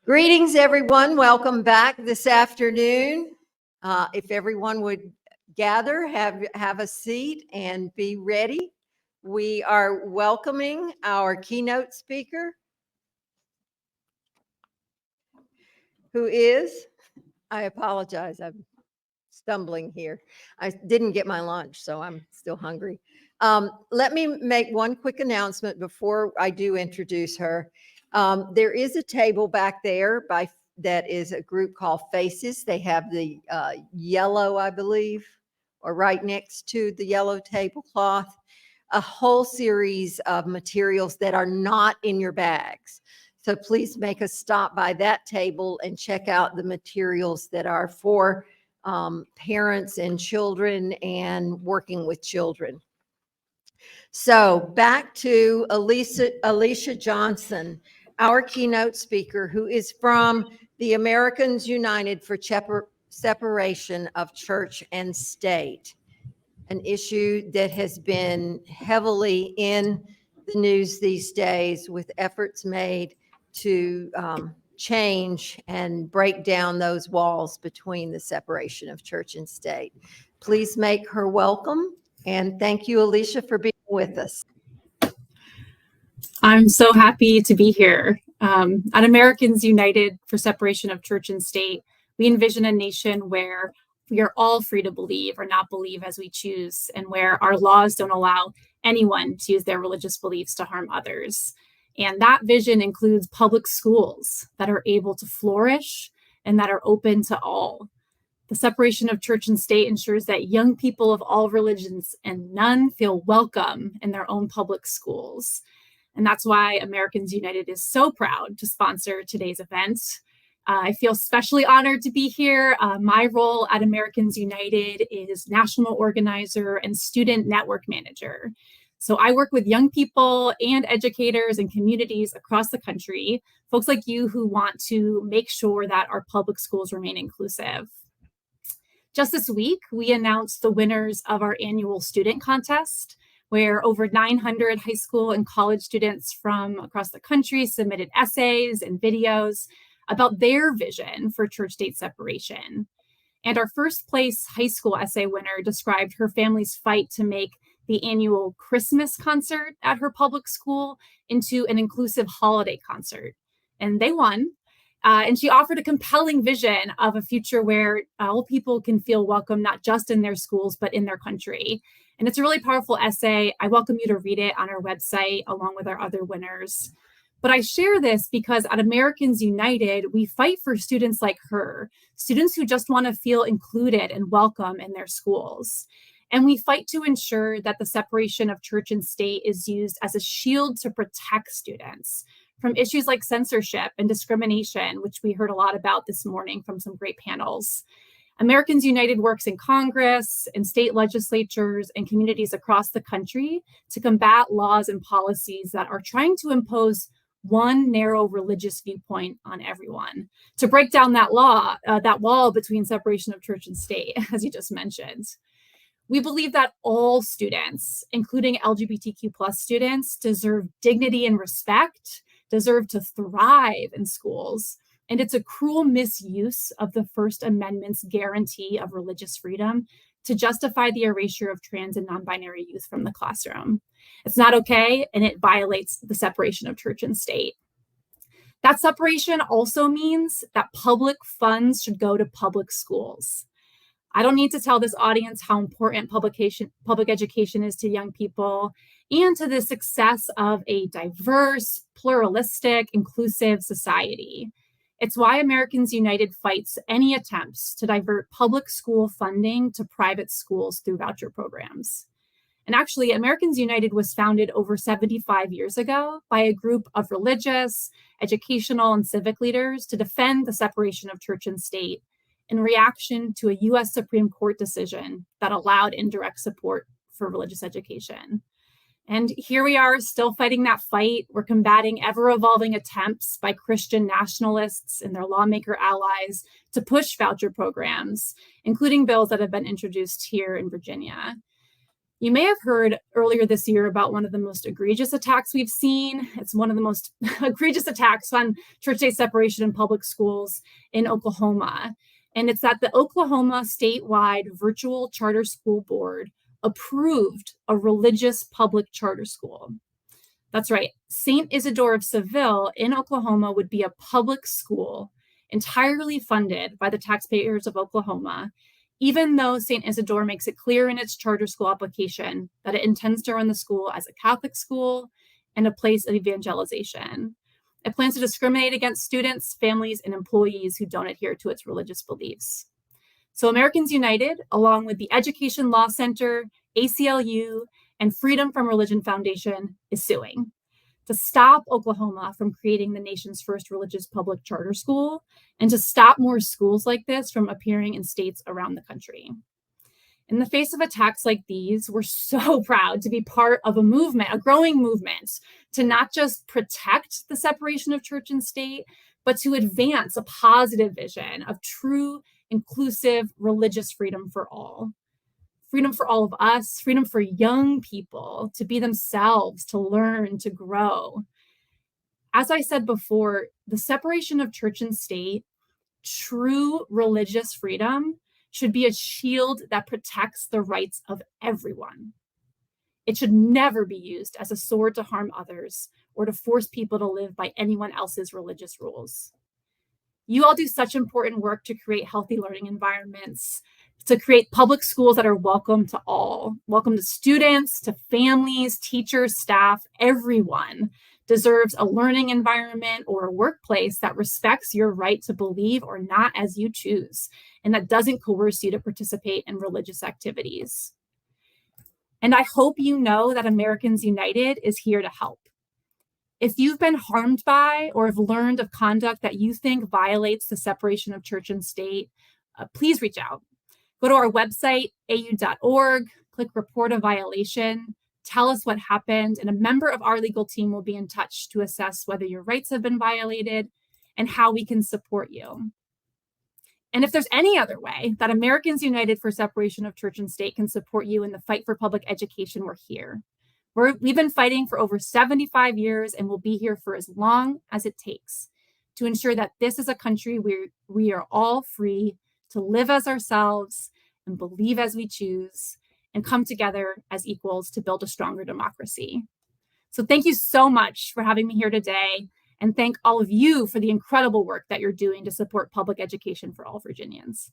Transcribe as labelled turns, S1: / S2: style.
S1: Greetings, everyone. Welcome back this afternoon. If everyone would gather, have a seat and be ready. We are welcoming our keynote speaker, who is, I apologize, I'm stumbling here. I didn't get my lunch, so I'm still hungry. Let me make one quick announcement before I do introduce her. There is a table back there that is a group called Faces. They have the yellow, I believe, or right next to the yellow tablecloth, a whole series of materials that are not in your bags. So please make a stop by that table and check out the materials that are for parents and children and working with children. So back to Alicia Johnson, our keynote speaker, who is from the Americans United for Separation of Church and State, an issue that has been heavily in the news these days with efforts made to change and break down those walls between the separation of church and state. Please make her welcome. And thank you, Alicia, for being with us.
S2: I'm so happy to be here. At Americans United for Separation of Church and State, we envision a nation where we are all free to believe or not believe as we choose, and where our laws don't allow anyone to use their religious beliefs to harm others. And that vision includes public schools that are able to flourish and that are open to all. The separation of church and state ensures that young people of all religions and none feel welcome in their own public schools. And that's why Americans United is so proud to sponsor today's event. I feel especially honored to be here. My role at Americans United is national organizer and student network manager. So I work with young people and educators and communities across the country, folks like you who want to make sure that our public schools remain inclusive. Just this week, we announced the winners of our annual student contest, where over 900 high school and college students from across the country submitted essays and videos about their vision for church-state separation. And our first place high school essay winner described her family's fight to make the annual Christmas concert at her public school into an inclusive holiday concert. And they won. And she offered a compelling vision of a future where all people can feel welcome, not just in their schools, but in their country. And it's a really powerful essay. I welcome you to read it on our website, along with our other winners. But I share this because at Americans United, we fight for students like her, students who just want to feel included and welcome in their schools. And we fight to ensure that the separation of church and state is used as a shield to protect students from issues like censorship and discrimination, which we heard a lot about this morning from some great panels. Americans United works in Congress and state legislatures and communities across the country to combat laws and policies that are trying to impose one narrow religious viewpoint on everyone, to break down that wall between separation of church and state, as you just mentioned. We believe that all students, including LGBTQ+ students, deserve dignity and respect, deserve to thrive in schools. And it's a cruel misuse of the First Amendment's guarantee of religious freedom to justify the erasure of trans and non-binary youth from the classroom. It's not okay, and it violates the separation of church and state. That separation also means that public funds should go to public schools. I don't need to tell this audience how important public education is to young people and to the success of a diverse, pluralistic, inclusive society. It's why Americans United fights any attempts to divert public school funding to private schools through voucher programs. And actually, Americans United was founded over 75 years ago by a group of religious, educational, and civic leaders to defend the separation of church and state in reaction to a US Supreme Court decision that allowed indirect support for religious education. And here we are still fighting that fight. We're combating ever-evolving attempts by Christian nationalists and their lawmaker allies to push voucher programs, including bills that have been introduced here in Virginia. You may have heard earlier this year about one of the most egregious attacks we've seen. It's one of the most egregious attacks on church-state separation in public schools in Oklahoma. And it's that the Oklahoma statewide virtual charter school board approved a religious public charter school. That's right. St. Isidore of Seville in Oklahoma would be a public school entirely funded by the taxpayers of Oklahoma, even though St. Isidore makes it clear in its charter school application that it intends to run the school as a Catholic school and a place of evangelization. It plans to discriminate against students, families, and employees who don't adhere to its religious beliefs. So Americans United, along with the Education Law Center, ACLU, and Freedom from Religion Foundation, is suing to stop Oklahoma from creating the nation's first religious public charter school and to stop more schools like this from appearing in states around the country. In the face of attacks like these, we're so proud to be part of a movement, a growing movement, to not just protect the separation of church and state, but to advance a positive vision of true, inclusive religious freedom for all. Freedom for all of us, freedom for young people to be themselves, to learn, to grow. As I said before, the separation of church and state, true religious freedom, should be a shield that protects the rights of everyone. It should never be used as a sword to harm others or to force people to live by anyone else's religious rules. You all do such important work to create healthy learning environments, to create public schools that are welcome to all, welcome to students, to families, teachers, staff. Everyone deserves a learning environment or a workplace that respects your right to believe or not as you choose, and that doesn't coerce you to participate in religious activities. And I hope you know that Americans United is here to help. If you've been harmed by or have learned of conduct that you think violates the separation of church and state, please reach out. Go to our website, au.org, click report a violation, tell us what happened, and a member of our legal team will be in touch to assess whether your rights have been violated and how we can support you. And if there's any other way that Americans United for Separation of Church and State can support you in the fight for public education, we're here. We've been fighting for over 75 years and will be here for as long as it takes to ensure that this is a country where we are all free to live as ourselves and believe as we choose and come together as equals to build a stronger democracy. So thank you so much for having me here today, and thank all of you for the incredible work that you're doing to support public education for all Virginians.